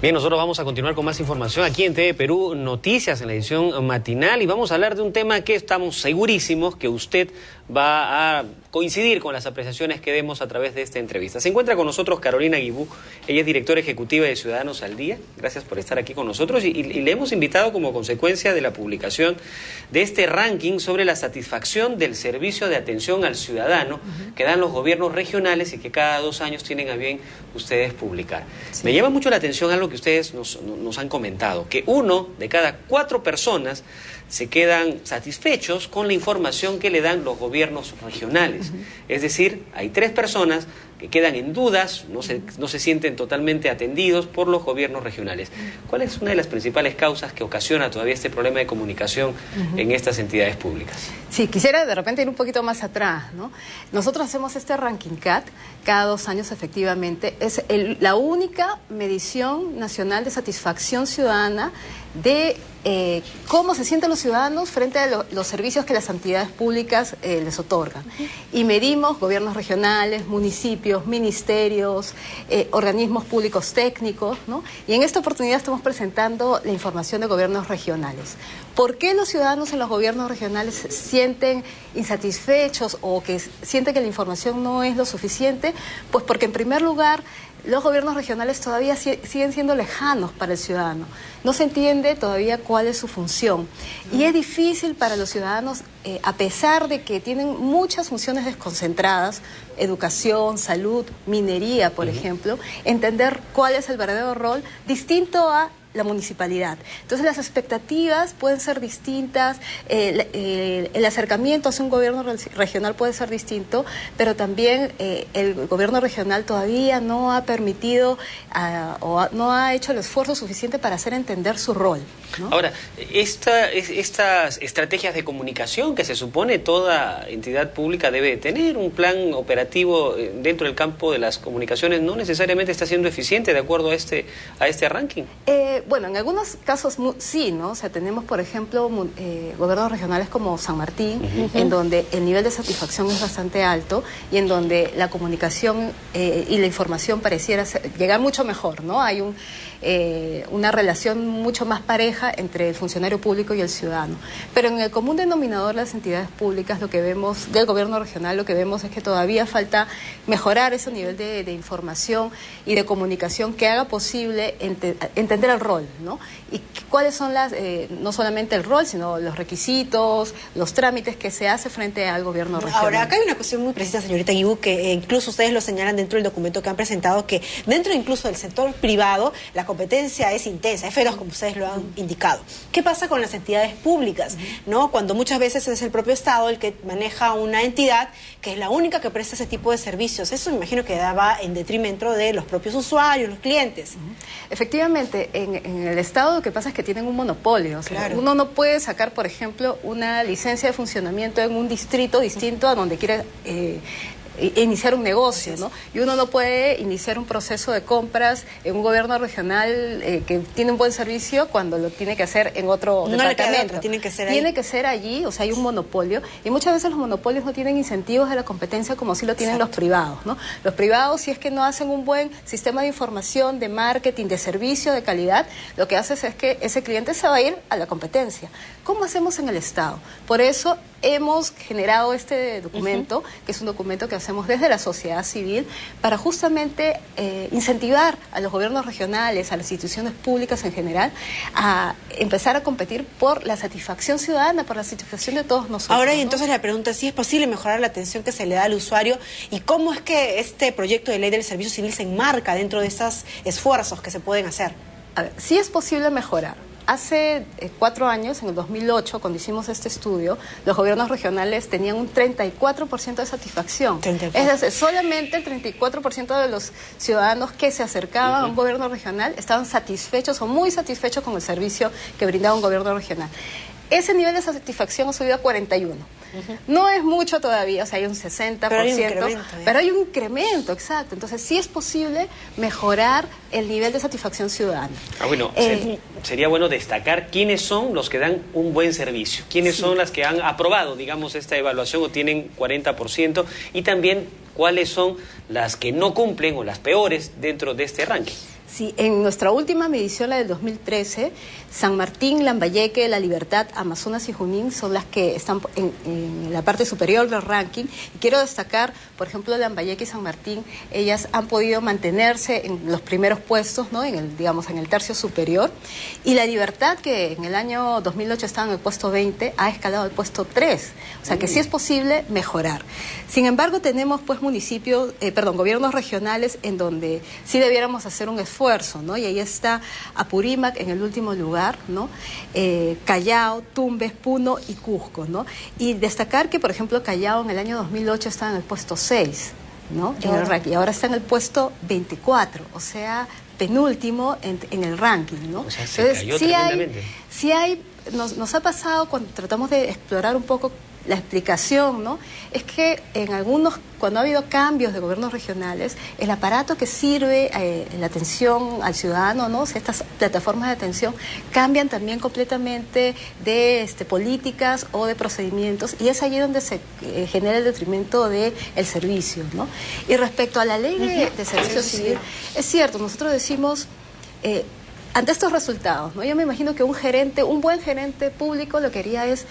Bien, nosotros vamos a continuar con más información aquí en TV Perú Noticias, en la edición matinal, y vamos a hablar de un tema que estamos segurísimos que usted va a coincidir con las apreciaciones que demos a través de esta entrevista. Se encuentra con nosotros Carolina Guibú, ella es directora ejecutiva de Ciudadanos al Día. Gracias por estar aquí con nosotros y le hemos invitado como consecuencia de la publicación de este ranking sobre la satisfacción del servicio de atención al ciudadano que dan los gobiernos regionales y que cada 2 años tienen a bien ustedes publicar. Sí. Me llama mucho la atención algo que ustedes nos han comentado, que 1 de cada 4 personas se quedan satisfechos con la información que le dan los gobiernos regionales. Es decir, hay 3 personas que quedan en dudas, no se sienten totalmente atendidos por los gobiernos regionales. ¿Cuál es una de las principales causas que ocasiona todavía este problema de comunicación en estas entidades públicas? Sí, quisiera de repente ir un poquito más atrás, ¿no? Nosotros hacemos este ranking CAT cada 2 años, efectivamente. Es la única medición nacional de satisfacción ciudadana de cómo se sienten los ciudadanos frente a los servicios que las entidades públicas les otorgan. Y medimos gobiernos regionales, municipios, ministerios, organismos públicos técnicos, ¿no? Y en esta oportunidad estamos presentando la información de gobiernos regionales. ¿Por qué los ciudadanos en los gobiernos regionales se sienten insatisfechos o que sienten que la información no es lo suficiente? Pues porque en primer lugar los gobiernos regionales todavía siguen siendo lejanos para el ciudadano. No se entiende todavía cuál es su función. Y es difícil para los ciudadanos, a pesar de que tienen muchas funciones desconcentradas, educación, salud, minería, por ejemplo, entender cuál es el verdadero rol distinto a la municipalidad. Entonces las expectativas pueden ser distintas, el acercamiento hacia un gobierno regional puede ser distinto, pero también el gobierno regional todavía no ha permitido no ha hecho el esfuerzo suficiente para hacer entender su rol, ¿no? Ahora, estas estrategias de comunicación que se supone toda entidad pública debe tener, un plan operativo dentro del campo de las comunicaciones, no necesariamente está siendo eficiente de acuerdo a este ranking. Bueno, en algunos casos sí, ¿no? O sea, tenemos, por ejemplo, gobiernos regionales como San Martín, en donde el nivel de satisfacción es bastante alto y en donde la comunicación y la información pareciera llegar mucho mejor, ¿no? Hay una relación mucho más pareja entre el funcionario público y el ciudadano. Pero en el común denominador de las entidades públicas, lo que vemos del gobierno regional, lo que vemos es que todavía falta mejorar ese nivel de información y de comunicación que haga posible entender el rol, ¿no? Y cuáles son no solamente el rol, sino los requisitos, los trámites que se hace frente al gobierno regional. Ahora, acá hay una cuestión muy precisa, señorita Guibú, que incluso ustedes lo señalan dentro del documento que han presentado, que dentro incluso del sector privado la competencia es intensa, es feroz, como ustedes lo han indicado. ¿Qué pasa con las entidades públicas, ¿no? Cuando muchas veces es el propio Estado el que maneja una entidad que es la única que presta ese tipo de servicios. Eso me imagino que daba en detrimento de los propios usuarios, los clientes. Efectivamente, en el Estado lo que pasa es que tienen un monopolio. O sea, claro, uno no puede sacar, por ejemplo, una licencia de funcionamiento en un distrito distinto a donde quiere iniciar un negocio, ¿no? Y uno no puede iniciar un proceso de compras en un gobierno regional que tiene un buen servicio cuando lo tiene que hacer en otro departamento. Tiene que ser allí, o sea, hay un monopolio y muchas veces los monopolios no tienen incentivos de la competencia como sí lo tienen los privados, ¿no? Los privados, si es que no hacen un buen sistema de información, de marketing, de servicio, de calidad, lo que hace es que ese cliente se va a ir a la competencia. ¿Cómo hacemos en el Estado? Por eso hemos generado este documento, que es un documento que hacemos desde la sociedad civil, para justamente incentivar a los gobiernos regionales, a las instituciones públicas en general, a empezar a competir por la satisfacción ciudadana, por la satisfacción de todos nosotros. Ahora, y ¿no? Entonces la pregunta es si es posible mejorar la atención que se le da al usuario y cómo es que este proyecto de ley del servicio civil se enmarca dentro de estos esfuerzos que se pueden hacer. A ver, sí es posible mejorar. Hace 4 años, en el 2008, cuando hicimos este estudio, los gobiernos regionales tenían un 34% de satisfacción. 34. Es decir, solamente el 34% de los ciudadanos que se acercaban a un gobierno regional estaban satisfechos o muy satisfechos con el servicio que brindaba un gobierno regional. Ese nivel de satisfacción ha subido a 41%. No es mucho todavía, o sea, hay un 60%, pero hay un incremento, exacto. Entonces sí es posible mejorar el nivel de satisfacción ciudadana. Bueno, sería bueno destacar quiénes son los que dan un buen servicio, quiénes son las que han aprobado, digamos, esta evaluación o tienen 40%, y también cuáles son las que no cumplen o las peores dentro de este ranking. Sí, en nuestra última medición, la del 2013, San Martín, Lambayeque, La Libertad, Amazonas y Junín son las que están en la parte superior del ranking. Y quiero destacar, por ejemplo, Lambayeque y San Martín, ellas han podido mantenerse en los primeros puestos, ¿no? En el tercio superior. Y La Libertad, que en el año 2008 estaba en el puesto 20, ha escalado al puesto 3. O sea que sí es posible mejorar. Sin embargo, tenemos pues gobiernos regionales en donde sí debiéramos hacer un esfuerzo, ¿no? Y ahí está Apurímac en el último lugar, ¿no? Callao, Tumbes, Puno y Cusco, ¿no? Y destacar que, por ejemplo, Callao en el año 2008 estaba en el puesto 6, ¿no? En el ranking, y ahora está en el puesto 24, o sea, penúltimo en el ranking, ¿no? O sea, se cayó tremendamente. Nos ha pasado cuando tratamos de explorar un poco la explicación, ¿no? Es que cuando ha habido cambios de gobiernos regionales, el aparato que sirve en la atención al ciudadano, ¿no? O sea, estas plataformas de atención cambian también completamente de políticas o de procedimientos, y es allí donde se genera el detrimento del servicio, ¿no? Y respecto a la ley de servicio civil, es cierto, nosotros decimos, ante estos resultados, ¿no? Yo me imagino que un buen gerente público lo que haría es,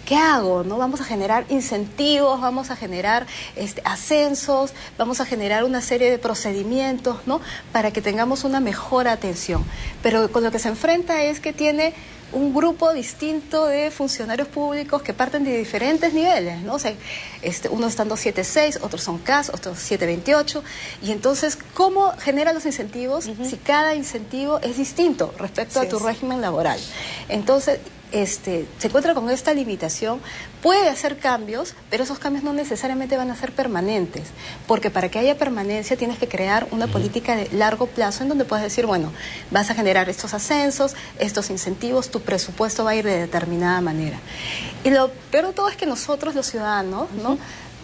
¿qué hago? ¿No? Vamos a generar incentivos, vamos a generar ascensos, vamos a generar una serie de procedimientos, ¿no? Para que tengamos una mejor atención. Pero con lo que se enfrenta es que tiene un grupo distinto de funcionarios públicos que parten de diferentes niveles, ¿no? O sea, unos están 276, otros son CAS, otros 728, y entonces, ¿cómo genera los incentivos si cada incentivo es distinto respecto a tu régimen laboral? Entonces, se encuentra con esta limitación, puede hacer cambios, pero esos cambios no necesariamente van a ser permanentes, porque para que haya permanencia tienes que crear una política de largo plazo en donde puedes decir, bueno, vas a generar estos ascensos, estos incentivos, tu presupuesto va a ir de determinada manera. Y lo peor de todo es que nosotros, los ciudadanos,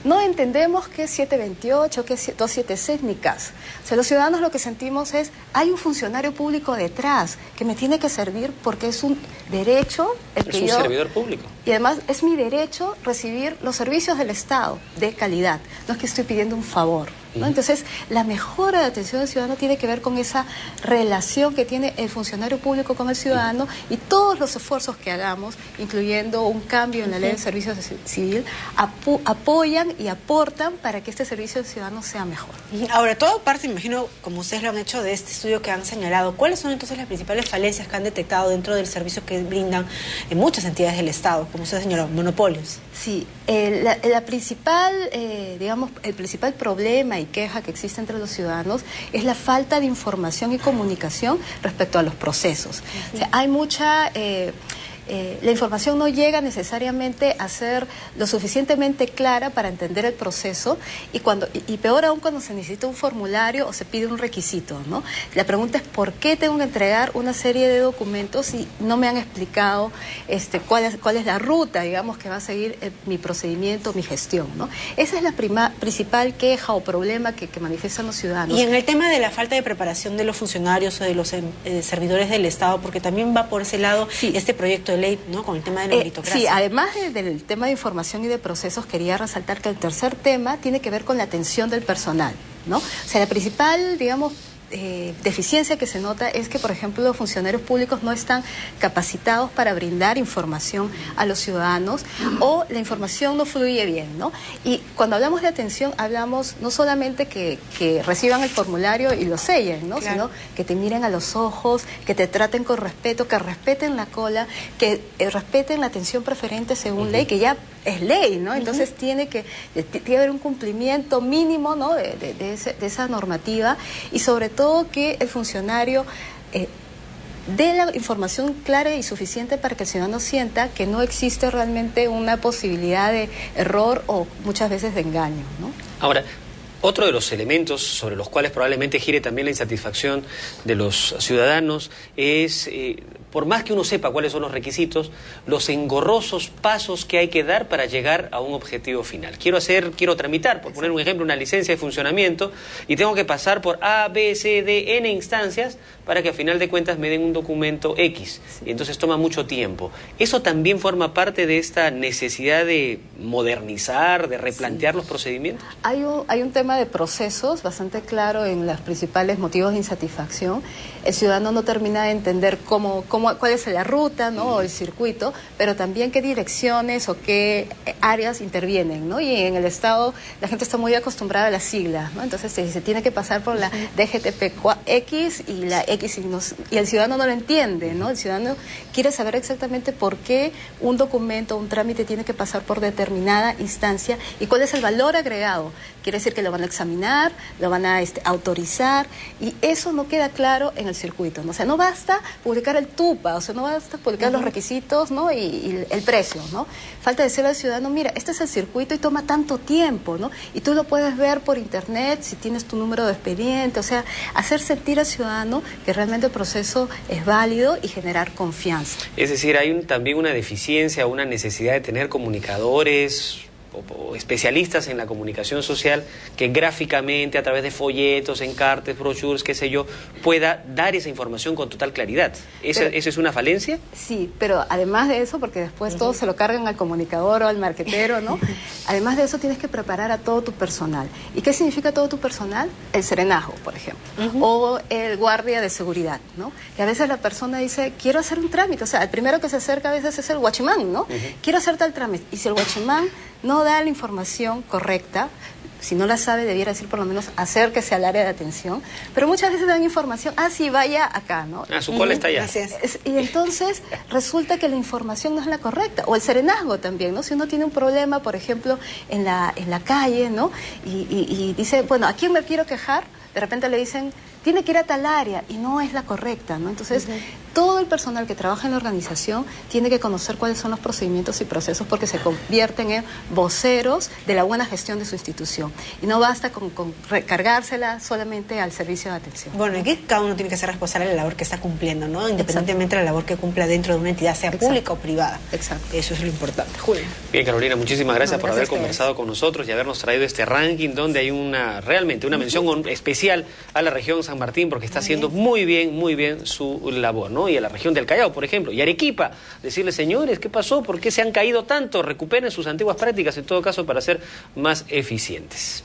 no entendemos qué es 728, qué es 276 ni CAS. O sea, los ciudadanos lo que sentimos es, hay un funcionario público detrás que me tiene que servir porque es un derecho es un servidor público. Y además es mi derecho recibir los servicios del Estado de calidad. No es que estoy pidiendo un favor, ¿no? Entonces, la mejora de atención al ciudadano tiene que ver con esa relación que tiene el funcionario público con el ciudadano, y todos los esfuerzos que hagamos, incluyendo un cambio en la ley de servicio civil, apoyan y aportan para que este servicio al ciudadano sea mejor. Ahora, todo parte, imagino, como ustedes lo han hecho, de este estudio que han señalado. ¿Cuáles son entonces las principales falencias que han detectado dentro del servicio que brindan en muchas entidades del Estado, como usted señaló, monopolios? Sí, el principal problema y queja que existe entre los ciudadanos es la falta de información y comunicación respecto a los procesos. O sea, hay mucha... la información no llega necesariamente a ser lo suficientemente clara para entender el proceso, y peor aún cuando se necesita un formulario o se pide un requisito, ¿no? La pregunta es, ¿por qué tengo que entregar una serie de documentos si no me han explicado cuál es la ruta, digamos, que va a seguir mi procedimiento, mi gestión, ¿no? Esa es la principal queja o problema que manifiestan los ciudadanos. Y en el tema de la falta de preparación de los funcionarios o de los servidores del Estado, porque también va por ese lado este proyecto de ley, ¿no? Con el tema de la meritocracia. Sí, además del tema de información y de procesos, quería resaltar que el tercer tema tiene que ver con la atención del personal, ¿no? O sea, la principal, digamos, deficiencia que se nota es que, por ejemplo, los funcionarios públicos no están capacitados para brindar información a los ciudadanos, o la información no fluye bien, ¿no? Y cuando hablamos de atención, hablamos no solamente que reciban el formulario y lo sellen, ¿no? Sino que te miren a los ojos, que te traten con respeto, que respeten la cola, que respeten la atención preferente según ley, que ya es ley, ¿no? Entonces tiene que haber un cumplimiento mínimo, ¿no? de esa normativa, y sobre todo que el funcionario dé la información clara y suficiente para que el ciudadano sienta que no existe realmente una posibilidad de error o muchas veces de engaño, ¿no? Ahora, otro de los elementos sobre los cuales probablemente gire también la insatisfacción de los ciudadanos es por más que uno sepa cuáles son los requisitos, los engorrosos pasos que hay que dar para llegar a un objetivo final. Quiero tramitar, por poner un ejemplo, una licencia de funcionamiento y tengo que pasar por A, B, C, D, N instancias para que a final de cuentas me den un documento X. Y entonces toma mucho tiempo. ¿Eso también forma parte de esta necesidad de modernizar, de replantear los procedimientos? Hay un tema de procesos bastante claro en los principales motivos de insatisfacción. El ciudadano no termina de entender cuál es la ruta, ¿no? O el circuito, pero también qué direcciones o qué áreas intervienen, ¿no? Y en el Estado la gente está muy acostumbrada a las siglas, ¿no? Entonces se tiene que pasar por la DGTP-X y la X y el ciudadano no lo entiende, ¿no? El ciudadano quiere saber exactamente por qué un documento, un trámite tiene que pasar por determinada instancia y cuál es el valor agregado. Quiere decir que lo van a examinar, lo van a autorizar y eso no queda claro en el circuito, ¿no? O sea, no basta publicar el TUPA, o sea, no basta publicar los requisitos, ¿no? y el precio, ¿no? Falta decirle al ciudadano, mira, este es el circuito y toma tanto tiempo, ¿no? Y tú lo puedes ver por internet si tienes tu número de expediente, o sea, hacer sentir al ciudadano que realmente el proceso es válido y generar confianza. Es decir, hay también una deficiencia, una necesidad de tener comunicadores o especialistas en la comunicación social que gráficamente, a través de folletos, encartes, brochures, qué sé yo, pueda dar esa información con total claridad. ¿Esa es una falencia? Sí, pero además de eso, porque después todo se lo cargan al comunicador o al marquetero, ¿no? Además de eso tienes que preparar a todo tu personal. ¿Y qué significa todo tu personal? El serenazgo, por ejemplo, o el guardia de seguridad, ¿no? Que a veces la persona dice, quiero hacer un trámite, o sea, el primero que se acerca a veces es el guachimán, ¿no? Quiero hacer tal trámite, y si el guachimán no da la información correcta, si no la sabe, debiera decir por lo menos acérquese al área de atención, pero muchas veces dan información, sí, vaya acá, ¿no? Su cola está allá. Y entonces resulta que la información no es la correcta, o el serenazgo también, ¿no? Si uno tiene un problema, por ejemplo, en la calle, ¿no? Y dice, bueno, ¿a quién me quiero quejar? De repente le dicen, tiene que ir a tal área, y no es la correcta, ¿no? Entonces, todo el personal que trabaja en la organización tiene que conocer cuáles son los procedimientos y procesos porque se convierten en voceros de la buena gestión de su institución. Y no basta con recargársela solamente al servicio de atención. Bueno, aquí cada uno tiene que ser responsable de la labor que está cumpliendo, ¿no? Independientemente de la labor que cumpla dentro de una entidad, sea pública o privada. Exacto. Eso es lo importante. Julio. Bien, Carolina, muchísimas gracias por haber conversado con nosotros y habernos traído este ranking donde hay realmente una mención especial a la región San Martín porque está haciendo muy bien su labor, ¿no? Y a la región del Callao, por ejemplo, y Arequipa, decirles, señores, ¿qué pasó? ¿Por qué se han caído tanto? Recuperen sus antiguas prácticas, en todo caso, para ser más eficientes.